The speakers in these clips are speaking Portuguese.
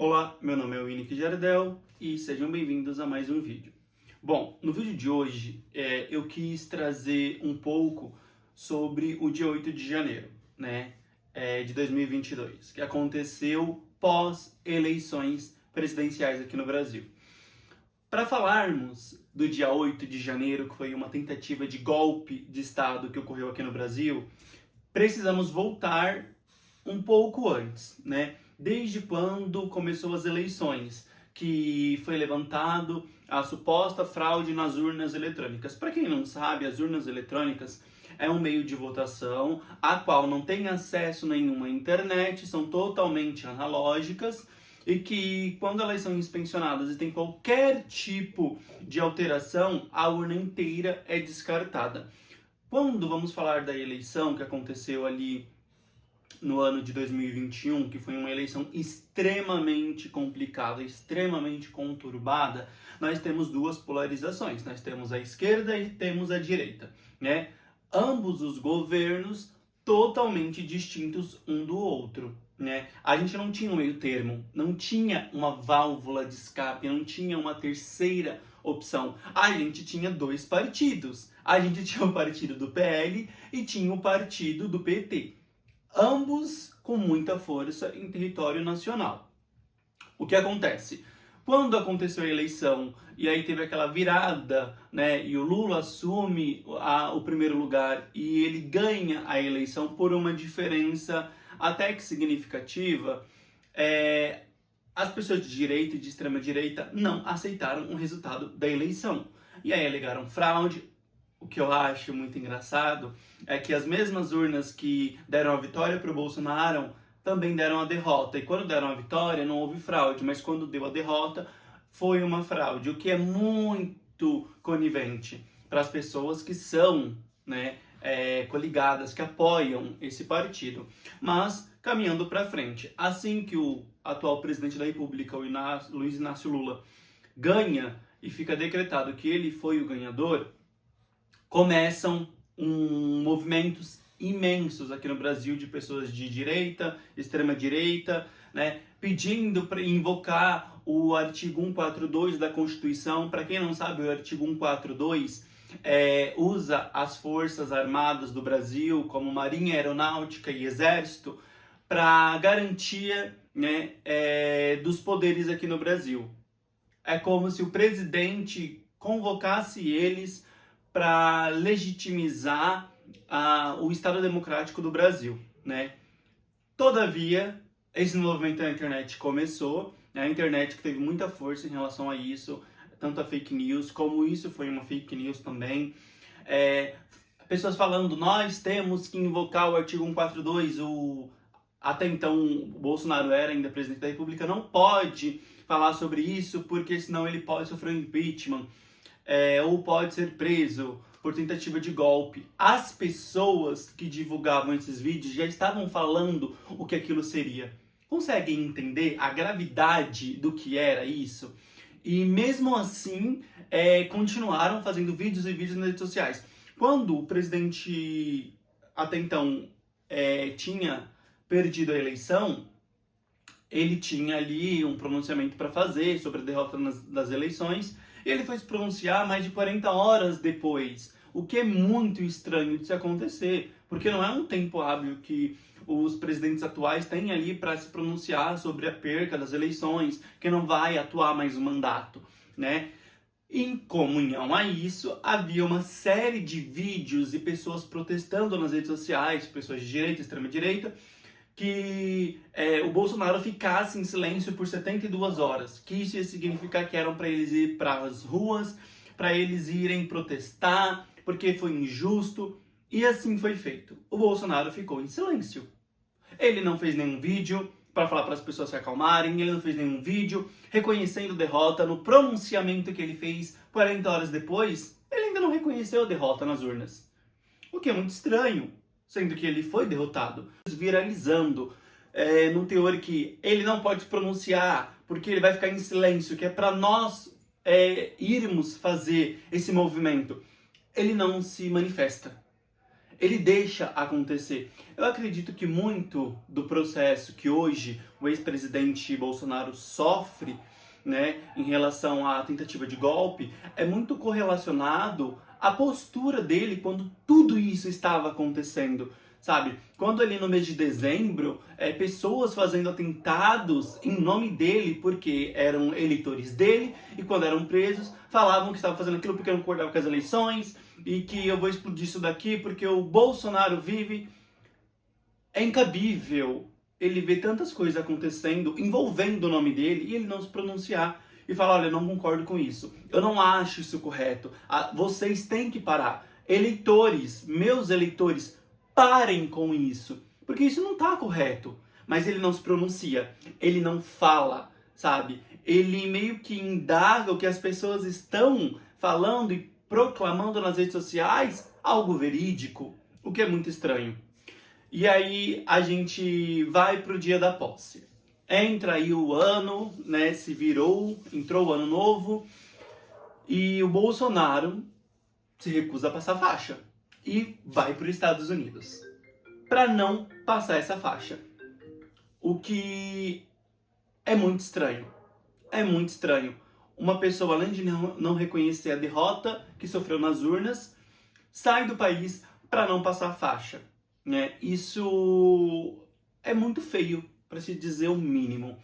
Olá, meu nome é Winnick Jardel e sejam bem-vindos a mais um vídeo. Bom, no vídeo de hoje eu quis trazer um pouco sobre o dia 8 de janeiro, de 2022, que aconteceu pós-eleições presidenciais aqui no Brasil. Para falarmos do dia 8 de janeiro, que foi uma tentativa de golpe de Estado que ocorreu aqui no Brasil, precisamos voltar um pouco antes, Desde quando começou as eleições, que foi levantado a suposta fraude nas urnas eletrônicas. Para quem não sabe, as urnas eletrônicas é um meio de votação a qual não tem acesso nenhuma à internet, são totalmente analógicas e que, quando elas são inspecionadas e tem qualquer tipo de alteração, a urna inteira é descartada. Quando vamos falar da eleição que aconteceu ali no ano de 2021, que foi uma eleição extremamente complicada, extremamente conturbada, nós temos duas polarizações. Nós temos a esquerda e temos a direita, Ambos os governos totalmente distintos um do outro, A gente não tinha um meio termo, não tinha uma válvula de escape, não tinha uma terceira opção. A gente tinha dois partidos. A gente tinha o partido do PL e tinha o partido do PT. Ambos com muita força em território nacional. O que acontece? Quando aconteceu a eleição e aí teve aquela virada, e o Lula assume o primeiro lugar e ele ganha a eleição por uma diferença até que significativa, as pessoas de direita e de extrema direita não aceitaram o resultado da eleição. E aí alegaram fraude. O que eu acho muito engraçado é que as mesmas urnas que deram a vitória para o Bolsonaro também deram a derrota. E quando deram a vitória não houve fraude, mas quando deu a derrota foi uma fraude. O que é muito conivente para as pessoas que são coligadas, que apoiam esse partido. Mas, caminhando para frente, assim que o atual presidente da República, o Luiz Inácio Lula, ganha e fica decretado que ele foi o ganhador, começam movimentos imensos aqui no Brasil de pessoas de direita, extrema direita, pedindo para invocar o artigo 142 da Constituição. Para quem não sabe, o artigo 142 usa as Forças Armadas do Brasil, como Marinha, Aeronáutica e Exército, para garantia dos poderes aqui no Brasil. É como se o presidente convocasse eles para legitimizar o Estado Democrático do Brasil, Todavia, esse movimento da internet começou, a internet que teve muita força em relação a isso, tanto a fake news, como isso foi uma fake news também. Pessoas falando, nós temos que invocar o artigo 142, até então o Bolsonaro era ainda presidente da República, não pode falar sobre isso, porque senão ele pode sofrer um impeachment. Ou pode ser preso por tentativa de golpe. As pessoas que divulgavam esses vídeos já estavam falando o que aquilo seria. Conseguem entender a gravidade do que era isso? E mesmo assim, continuaram fazendo vídeos e vídeos nas redes sociais. Quando o presidente, até então, tinha perdido a eleição, ele tinha ali um pronunciamento para fazer sobre a derrota das eleições. E ele foi se pronunciar mais de 40 horas depois, o que é muito estranho de se acontecer, porque não é um tempo hábil que os presidentes atuais têm ali para se pronunciar sobre a perca das eleições, que não vai atuar mais o mandato, Em comunhão a isso, havia uma série de vídeos e pessoas protestando nas redes sociais, pessoas de direita, extrema direita, que o Bolsonaro ficasse em silêncio por 72 horas, que isso ia significar que eram para eles ir para as ruas, para eles irem protestar, porque foi injusto, e assim foi feito. O Bolsonaro ficou em silêncio. Ele não fez nenhum vídeo para falar para as pessoas se acalmarem, ele não fez nenhum vídeo reconhecendo derrota. No pronunciamento que ele fez 40 horas depois, ele ainda não reconheceu a derrota nas urnas. O que é muito estranho, sendo que ele foi derrotado, viralizando num teor que ele não pode se pronunciar, porque ele vai ficar em silêncio, que é para nós irmos fazer esse movimento. Ele não se manifesta. ele deixa acontecer. Eu acredito que muito do processo que hoje o ex-presidente Bolsonaro sofre, né, em relação à tentativa de golpe, é muito correlacionado à postura dele quando tudo isso estava acontecendo, sabe? Quando ali no mês de dezembro, pessoas fazendo atentados em nome dele, porque eram eleitores dele, e quando eram presos, falavam que estavam fazendo aquilo porque não concordava com as eleições, e que eu vou explodir isso daqui porque o Bolsonaro vive. É incabível ele ver tantas coisas acontecendo, envolvendo o nome dele, e ele não se pronunciar e falar, olha, eu não concordo com isso. Eu não acho isso correto. Vocês têm que parar. Eleitores, meus eleitores, parem com isso. Porque isso não está correto. Mas ele não se pronuncia. Ele não fala, sabe? Ele meio que indaga o que as pessoas estão falando e proclamando nas redes sociais, algo verídico. O que é muito estranho. E aí a gente vai pro dia da posse. Entra aí o ano, né, se virou, entrou o ano novo e o Bolsonaro se recusa a passar faixa e vai para os Estados Unidos para não passar essa faixa. O que é muito estranho. É muito estranho. Uma pessoa, além de não reconhecer a derrota que sofreu nas urnas, sai do país para não passar a faixa. Né? Isso é muito feio, para se dizer o mínimo.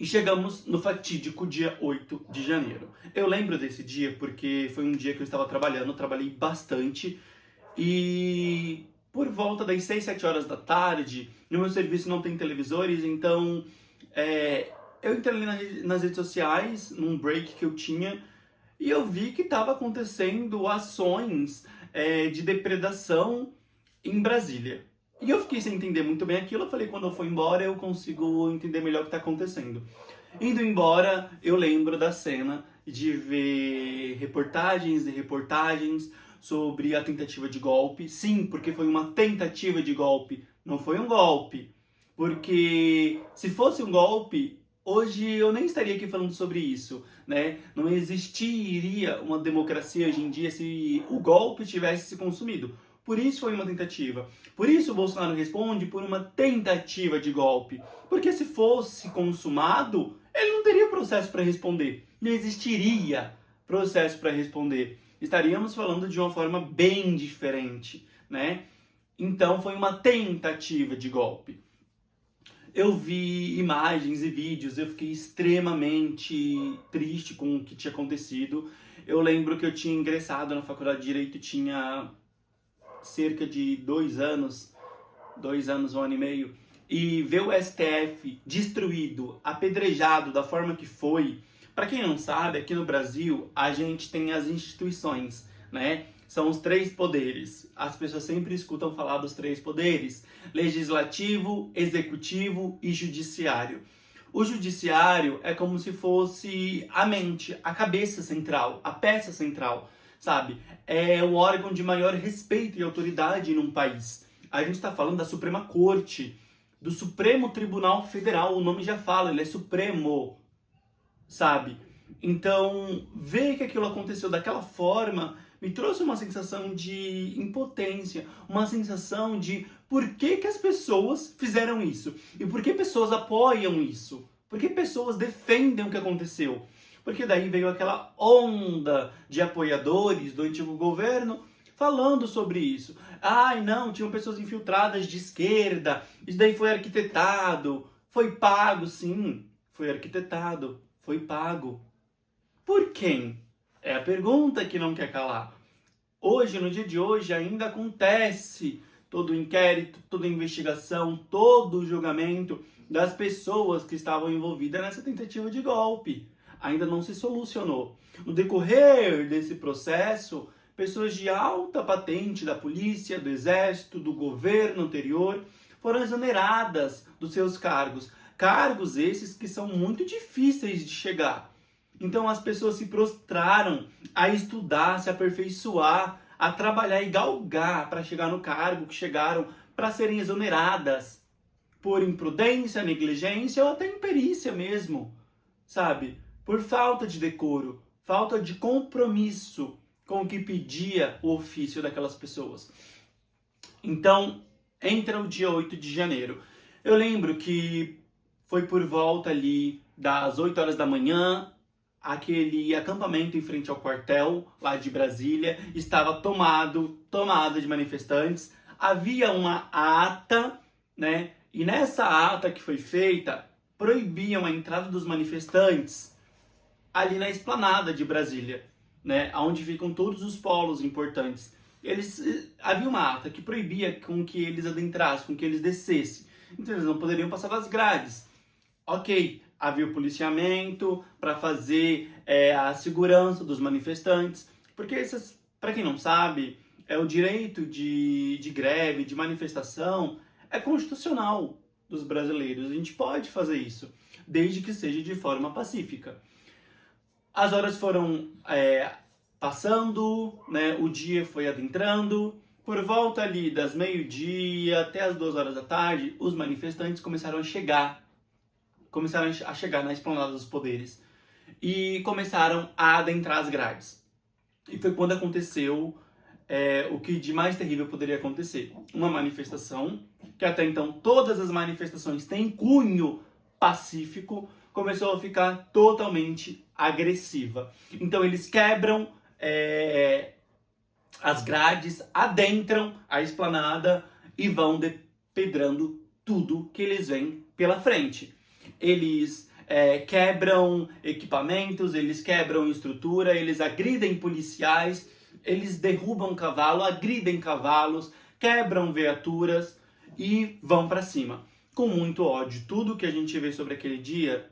E chegamos no fatídico dia 8 de janeiro. Eu lembro desse dia porque foi um dia que eu estava trabalhando, trabalhei bastante. E por volta das 6, 7 horas da tarde, no meu serviço não tem televisores, então eu entrei ali nas redes sociais, num break que eu tinha, e eu vi que estava acontecendo ações de depredação em Brasília. E eu fiquei sem entender muito bem aquilo, eu falei, quando eu for embora eu consigo entender melhor o que está acontecendo. Indo embora, eu lembro da cena de ver reportagens e reportagens sobre a tentativa de golpe. Sim, porque foi uma tentativa de golpe, não foi um golpe. Porque se fosse um golpe, hoje eu nem estaria aqui falando sobre isso, né? Não existiria uma democracia hoje em dia se o golpe tivesse se consumido. Por isso foi uma tentativa. Por isso o Bolsonaro responde por uma tentativa de golpe. Porque se fosse consumado, ele não teria processo para responder. Não existiria processo para responder. Estaríamos falando de uma forma bem diferente, né? Então foi uma tentativa de golpe. Eu vi imagens e vídeos, eu fiquei extremamente triste com o que tinha acontecido. Eu lembro que eu tinha ingressado na faculdade de Direito, tinha cerca de 2 anos, 1 ano e meio, e ver o STF destruído, apedrejado da forma que foi. Para quem não sabe, aqui no Brasil a gente tem as instituições, né? São os 3 poderes. As pessoas sempre escutam falar dos 3 poderes: legislativo, executivo e judiciário. O judiciário é como se fosse a mente, a cabeça central, a peça central, sabe? É o órgão de maior respeito e autoridade num país. A gente está falando da Suprema Corte, do Supremo Tribunal Federal, o nome já fala, ele é supremo, sabe? Então, ver que aquilo aconteceu daquela forma me trouxe uma sensação de impotência, uma sensação de por que as pessoas fizeram isso? E por que pessoas apoiam isso? Por que pessoas defendem o que aconteceu? Porque daí veio aquela onda de apoiadores do antigo governo falando sobre isso. Ai, não, tinham pessoas infiltradas de esquerda, isso daí foi arquitetado, foi pago, sim, foi arquitetado, foi pago. Por quem? É a pergunta que não quer calar. Hoje, no dia de hoje, ainda acontece todo o inquérito, toda a investigação, todo o julgamento das pessoas que estavam envolvidas nessa tentativa de golpe. Ainda não se solucionou. No decorrer desse processo, pessoas de alta patente da polícia, do exército, do governo anterior foram exoneradas dos seus cargos. Cargos esses que são muito difíceis de chegar. Então as pessoas se prostraram a estudar, a se aperfeiçoar, a trabalhar e galgar para chegar no cargo que chegaram, para serem exoneradas por imprudência, negligência ou até imperícia mesmo, sabe? Por falta de decoro, falta de compromisso com o que pedia o ofício daquelas pessoas. Então, entra o dia 8 de janeiro. Eu lembro que foi por volta ali das 8 horas da manhã, aquele acampamento em frente ao quartel lá de Brasília estava tomado de manifestantes. Havia uma ata, né? E nessa ata que foi feita, proibiam a entrada dos manifestantes ali na esplanada de Brasília, né? Onde ficam todos os polos importantes. Havia uma ata que proibia com que eles adentrassem, com que eles descessem. Então eles não poderiam passar das grades. Ok, havia o policiamento para fazer a segurança dos manifestantes, porque para quem não sabe, o direito de greve, de manifestação, é constitucional dos brasileiros. A gente pode fazer isso, desde que seja de forma pacífica. As horas foram passando, né, o dia foi adentrando. Por volta ali das meio-dia até as 2 horas da tarde, os manifestantes começaram a chegar na esplanada dos poderes e começaram a adentrar as grades. E foi quando aconteceu o que de mais terrível poderia acontecer. Uma manifestação, que até então todas as manifestações têm cunho pacífico, começou a ficar totalmente agressiva. Então eles quebram as grades, adentram a esplanada e vão depedrando tudo que eles veem pela frente. Eles quebram equipamentos, eles quebram estrutura, eles agridem policiais, eles derrubam cavalo, agridem cavalos, quebram viaturas e vão para cima. Com muito ódio. Tudo que a gente vê sobre aquele dia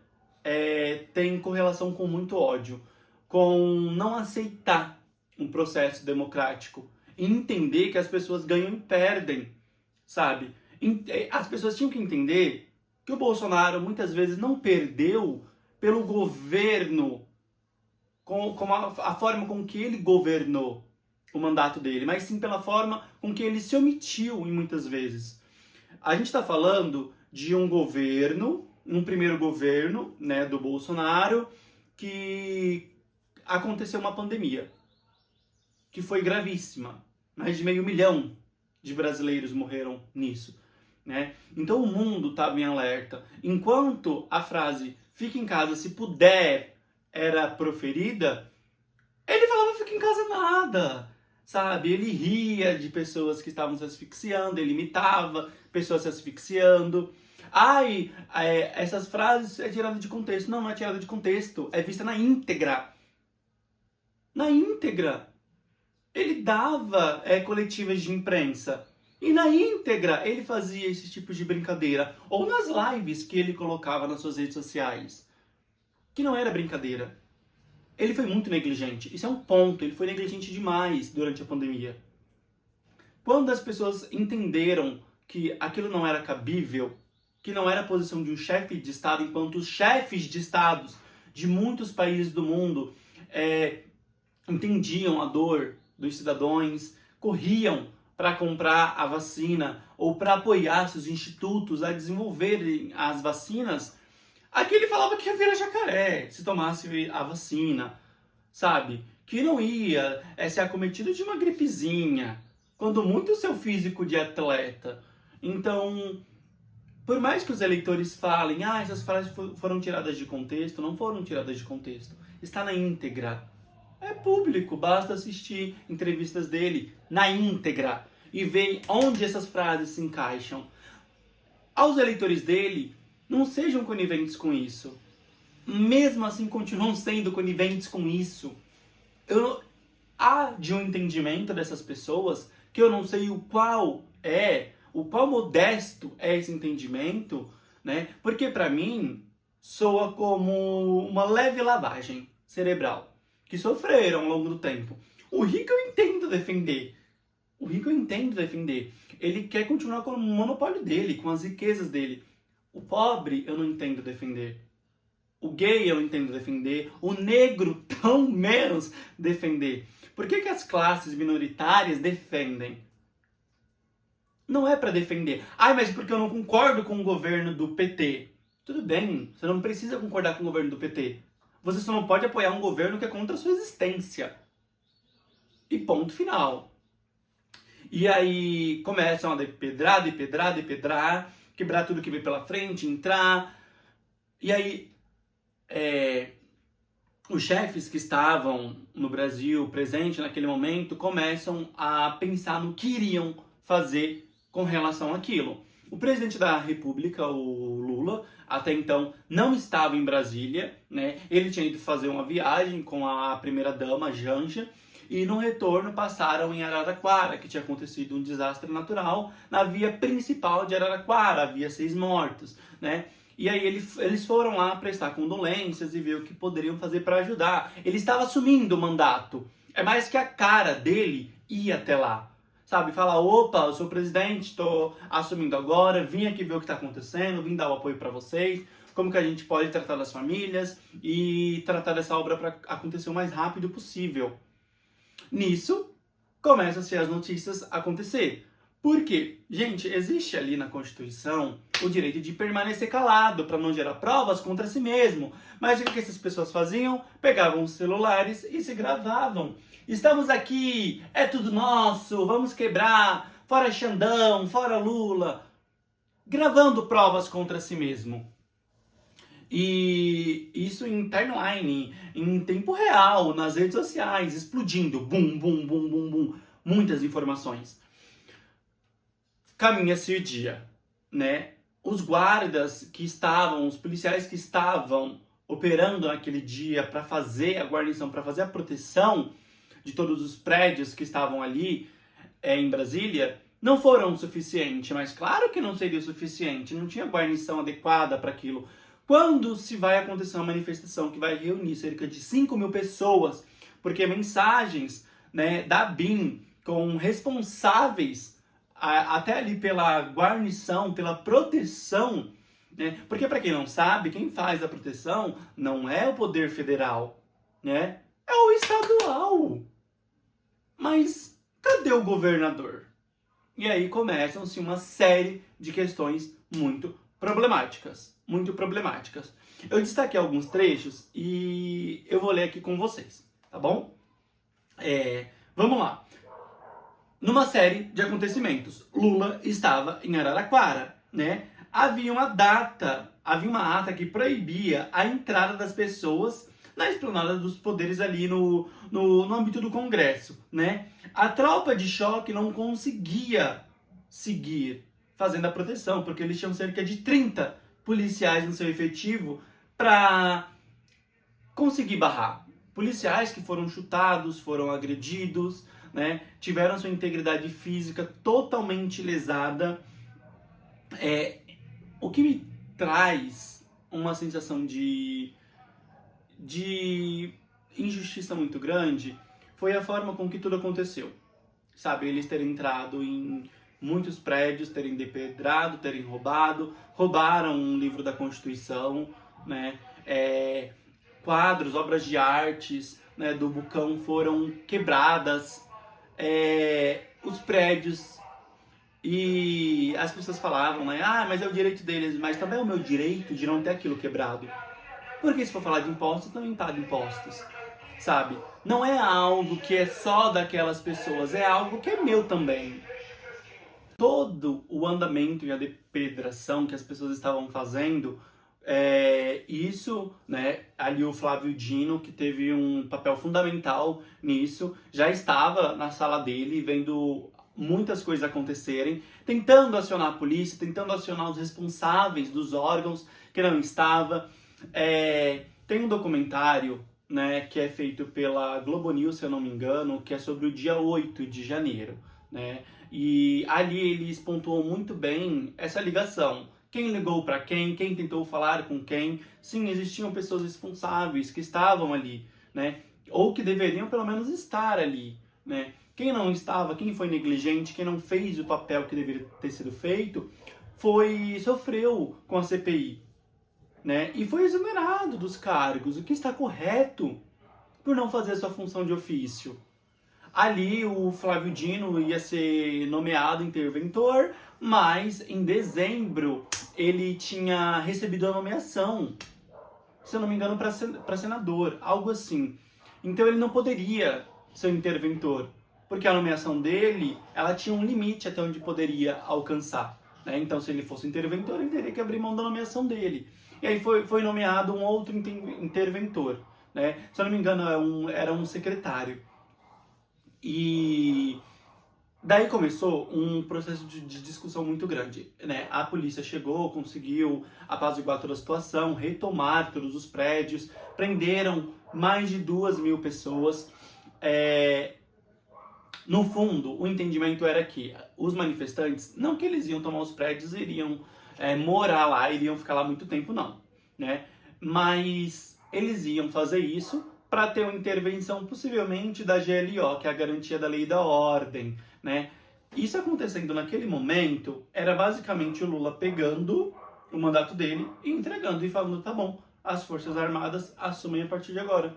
tem correlação com muito ódio, com não aceitar um processo democrático, entender que as pessoas ganham e perdem, sabe? As pessoas tinham que entender que o Bolsonaro muitas vezes não perdeu pelo governo, com a forma com que ele governou o mandato dele, mas sim pela forma com que ele se omitiu em muitas vezes. A gente está falando de um governo, um primeiro governo, né, do Bolsonaro, que aconteceu uma pandemia, que foi gravíssima. Mais de 500 mil de brasileiros morreram nisso, né? Então o mundo estava em alerta. Enquanto a frase "fique em casa se puder" era proferida, ele falava "fique em casa nada", sabe? Ele ria de pessoas que estavam se asfixiando, ele imitava pessoas se asfixiando. Essas frases é tirada de contexto. Não, não é tirada de contexto. É vista na íntegra. Na íntegra. Ele dava coletivas de imprensa. E na íntegra ele fazia esse tipo de brincadeira. Ou nas lives que ele colocava nas suas redes sociais. Que não era brincadeira. Ele foi muito negligente. Isso é um ponto. Ele foi negligente demais durante a pandemia. Quando as pessoas entenderam que aquilo não era cabível, que não era a posição de um chefe de Estado, enquanto os chefes de Estados de muitos países do mundo entendiam a dor dos cidadãos, corriam para comprar a vacina ou para apoiar seus institutos a desenvolverem as vacinas, aqui ele falava que ia virar jacaré se tomasse a vacina, sabe? Que não ia ser acometido de uma gripezinha, quando muito o seu físico de atleta. Então, por mais que os eleitores falem, essas frases foram tiradas de contexto, não foram tiradas de contexto. Está na íntegra. É público, basta assistir entrevistas dele na íntegra e ver onde essas frases se encaixam. Aos eleitores dele, não sejam coniventes com isso. Mesmo assim, continuam sendo coniventes com isso. Há de um entendimento dessas pessoas que eu não sei o qual modesto é esse entendimento, né? Porque para mim soa como uma leve lavagem cerebral que sofreram ao longo do tempo. O rico eu entendo defender. Ele quer continuar com o monopólio dele, com as riquezas dele. O pobre eu não entendo defender. O gay eu não entendo defender. O negro tão menos defender. Por que as classes minoritárias defendem? Não é para defender. Mas porque eu não concordo com o governo do PT. Tudo bem, você não precisa concordar com o governo do PT. Você só não pode apoiar um governo que é contra a sua existência. E ponto final. E aí começam a depedrar, quebrar tudo que vem pela frente, entrar. E aí os chefes que estavam no Brasil, presente naquele momento, começam a pensar no que iriam fazer com relação àquilo. O presidente da República, o Lula, até então não estava em Brasília, né? Ele tinha ido fazer uma viagem com a primeira-dama, Janja, e no retorno passaram em Araraquara, que tinha acontecido um desastre natural na via principal de Araraquara, havia 6 mortos, né? E aí eles foram lá prestar condolências e ver o que poderiam fazer para ajudar. Ele estava assumindo o mandato. É mais que a cara dele ir até lá. Sabe, falar, opa, eu sou o presidente, estou assumindo agora, vim aqui ver o que está acontecendo, vim dar o apoio para vocês, como que a gente pode tratar das famílias e tratar dessa obra para acontecer o mais rápido possível. Nisso, começam-se as notícias a acontecer. Por quê? Gente, existe ali na Constituição o direito de permanecer calado para não gerar provas contra si mesmo. Mas o que essas pessoas faziam? Pegavam os celulares e se gravavam. Estamos aqui, é tudo nosso, vamos quebrar, fora Xandão, fora Lula. Gravando provas contra si mesmo. E isso em timeline, em tempo real, nas redes sociais, explodindo, bum, bum, bum, bum, bum, muitas informações. Caminha-se o dia, né? Os guardas que estavam, os policiais que estavam operando naquele dia para fazer a guarnição, para fazer a proteção de todos os prédios que estavam ali em Brasília, não foram o suficiente, mas claro que não seria o suficiente, não tinha guarnição adequada para aquilo. Quando se vai acontecer uma manifestação que vai reunir cerca de 5.000 pessoas, porque mensagens, né, da BIM com responsáveis até ali pela guarnição, pela proteção, né? Porque para quem não sabe, quem faz a proteção não é o poder federal, né? É o estadual. Mas cadê o governador? E aí começam-se uma série de questões muito problemáticas. Muito problemáticas. Eu destaquei alguns trechos e eu vou ler aqui com vocês, tá bom? Vamos lá. Numa série de acontecimentos, Lula estava em Araraquara, né? Havia uma ata que proibia a entrada das pessoas na esplanada dos poderes ali no âmbito do Congresso, né? A tropa de choque não conseguia seguir fazendo a proteção, porque eles tinham cerca de 30 policiais no seu efetivo para conseguir barrar. Policiais que foram chutados, foram agredidos, né? Tiveram sua integridade física totalmente lesada. O que me traz uma sensação de injustiça muito grande foi a forma com que tudo aconteceu. Sabe, eles terem entrado em muitos prédios, terem depedrado, terem roubaram um livro da Constituição, né? Quadros, obras de artes, né, do Bucão foram quebradas, os prédios, e as pessoas falavam, né, mas é o direito deles, mas também é o meu direito de não ter aquilo quebrado. Porque se for falar de impostos, também paga impostos, sabe? Não é algo que é só daquelas pessoas, é algo que é meu também. Todo o andamento e a depedração que as pessoas estavam fazendo, isso, né, ali o Flávio Dino, que teve um papel fundamental nisso, já estava na sala dele, vendo muitas coisas acontecerem, tentando acionar a polícia, tentando acionar os responsáveis dos órgãos, que não estava. Tem um documentário, né, que é feito pela Globo News, se eu não me engano, que é sobre o dia 8 de janeiro, né? E ali eles pontuam muito bem essa ligação. Quem ligou para quem tentou falar com quem. Sim, existiam pessoas responsáveis que estavam ali, né? Ou que deveriam pelo menos estar ali, né? Quem não estava, quem foi negligente, quem não fez o papel que deveria ter sido feito, sofreu com a CPI, né? E foi exonerado dos cargos, o que está correto por não fazer a sua função de ofício. Ali o Flávio Dino ia ser nomeado interventor, mas em dezembro ele tinha recebido a nomeação, se eu não me engano, para senador, algo assim. Então ele não poderia ser interventor, porque a nomeação dele, ela tinha um limite até onde poderia alcançar, né? Então, se ele fosse interventor, ele teria que abrir mão da nomeação dele. E aí foi nomeado um outro interventor, né? Se eu não me engano, era um secretário. E daí começou um processo de discussão muito grande, né? A polícia chegou, conseguiu apaziguar toda a situação, retomar todos os prédios, prenderam mais de 2.000 pessoas. No fundo, o entendimento era que os manifestantes, não que eles iam tomar os prédios e iriam morar lá, iriam ficar lá muito tempo, não, né? Mas eles iam fazer isso para ter uma intervenção possivelmente da GLO, que é a Garantia da Lei e da Ordem, né? Isso acontecendo naquele momento era basicamente o Lula pegando o mandato dele e entregando e falando, tá bom, as Forças Armadas assumem a partir de agora.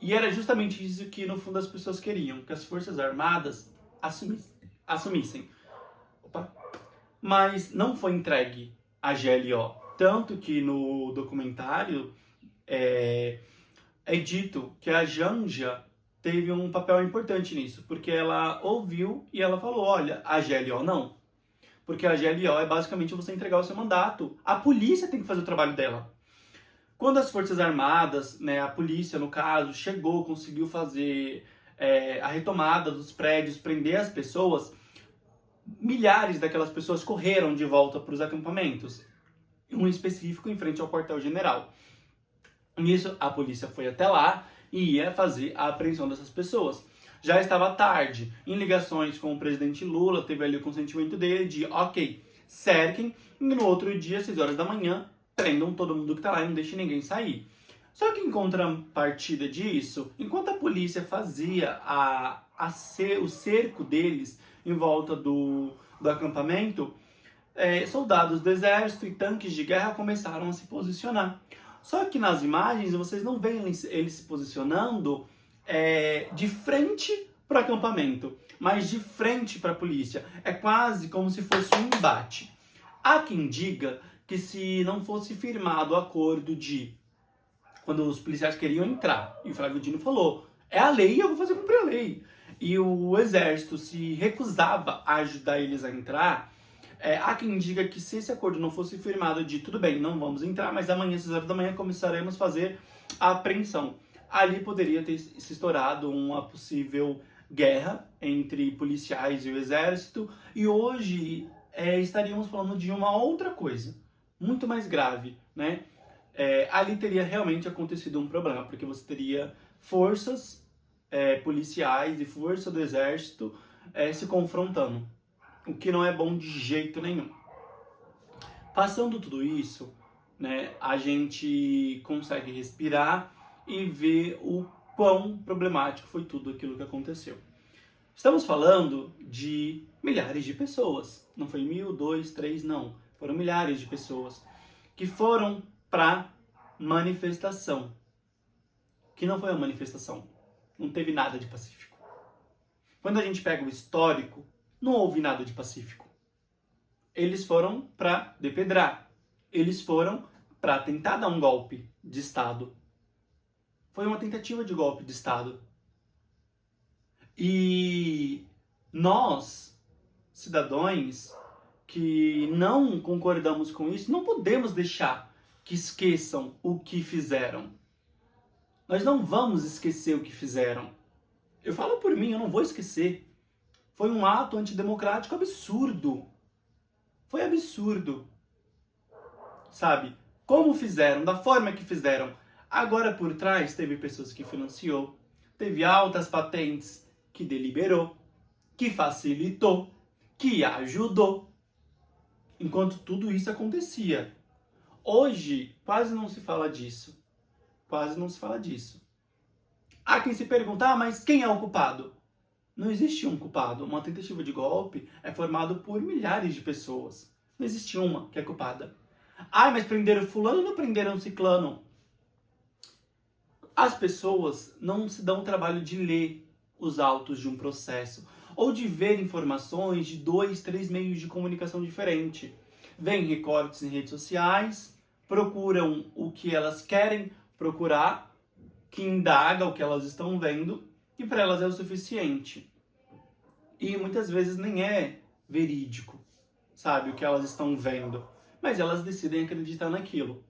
E era justamente isso que no fundo as pessoas queriam, que as Forças Armadas assumissem. Opa. Mas não foi entregue a GLO. Tanto que no documentário é dito que a Janja teve um papel importante nisso, porque ela ouviu e ela falou, olha, a GLO não. Porque a GLO é basicamente você entregar o seu mandato. A polícia tem que fazer o trabalho dela. Quando as Forças Armadas, né, a polícia no caso, chegou, conseguiu fazer a retomada dos prédios, prender as pessoas, milhares daquelas pessoas correram de volta para os acampamentos. Um específico em frente ao quartel-general. Nisso, a polícia foi até lá e ia fazer a apreensão dessas pessoas. Já estava tarde, em ligações com o presidente Lula, teve ali o consentimento dele de, ok, cerquem, e no outro dia, 6 horas da manhã, prendam todo mundo que tá lá e não deixem ninguém sair. Só que em contrapartida disso, enquanto a polícia fazia o cerco deles em volta do acampamento, soldados do exército e tanques de guerra começaram a se posicionar. Só que nas imagens vocês não veem eles se posicionando de frente para o acampamento, mas de frente para a polícia. É quase como se fosse um embate. Há quem diga que se não fosse firmado o acordo de quando os policiais queriam entrar, e o Flávio Dino falou, é a lei, eu vou fazer cumprir a lei. E o exército se recusava a ajudar eles a entrar, há quem diga que se esse acordo não fosse firmado de tudo bem, não vamos entrar, mas amanhã, às 6 horas da manhã, começaremos a fazer a apreensão. Ali poderia ter se estourado uma possível guerra entre policiais e o exército, e hoje estaríamos falando de uma outra coisa, muito mais grave, né? Ali teria realmente acontecido um problema, porque você teria forças policiais e força do exército se confrontando, o que não é bom de jeito nenhum. Passando tudo isso, né, a gente consegue respirar e ver o quão problemático foi tudo aquilo que aconteceu. Estamos falando de milhares de pessoas, não foi 1.000, 2, 3, não, foram milhares de pessoas que foram para manifestação, que não foi uma manifestação, não teve nada de pacífico. Quando a gente pega o histórico, não houve nada de pacífico. Eles foram para depedrar, eles foram para tentar dar um golpe de Estado. Foi uma tentativa de golpe de Estado. E nós, cidadãos, que não concordamos com isso, não podemos deixar que esqueçam o que fizeram. Nós não vamos esquecer o que fizeram. Eu falo por mim, eu não vou esquecer. Foi um ato antidemocrático absurdo. Foi absurdo. Sabe? Como fizeram, da forma que fizeram. Agora por trás teve pessoas que financiou, teve altas patentes que deliberou, que facilitou, que ajudou. Enquanto tudo isso acontecia. Hoje, quase não se fala disso. Quase não se fala disso. Há quem se pergunta, mas quem é o culpado? Não existe um culpado. Uma tentativa de golpe é formada por milhares de pessoas. Não existe uma que é culpada. Mas prenderam fulano ou não prenderam ciclano? As pessoas não se dão o trabalho de ler os autos de um processo ou de ver informações de 2, 3 meios de comunicação diferentes. Vêm recortes em redes sociais, procuram o que elas querem procurar, que indaga o que elas estão vendo, e para elas é o suficiente. E muitas vezes nem é verídico, sabe, o que elas estão vendo, mas elas decidem acreditar naquilo.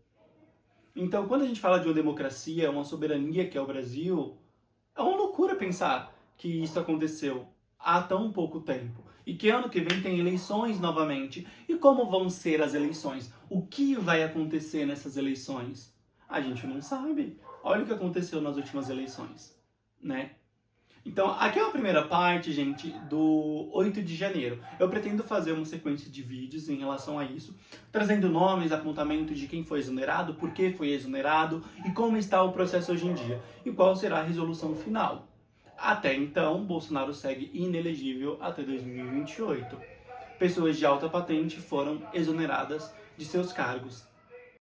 Então, quando a gente fala de uma democracia, uma soberania que é o Brasil, é uma loucura pensar que isso aconteceu há tão pouco tempo. E que ano que vem tem eleições novamente. E como vão ser as eleições? O que vai acontecer nessas eleições? A gente não sabe. Olha o que aconteceu nas últimas eleições, né? Então, aqui é a primeira parte, gente, do 8 de janeiro. Eu pretendo fazer uma sequência de vídeos em relação a isso, trazendo nomes, apontamentos de quem foi exonerado, por que foi exonerado e como está o processo hoje em dia e qual será a resolução final. Até então, Bolsonaro segue inelegível até 2028. Pessoas de alta patente foram exoneradas de seus cargos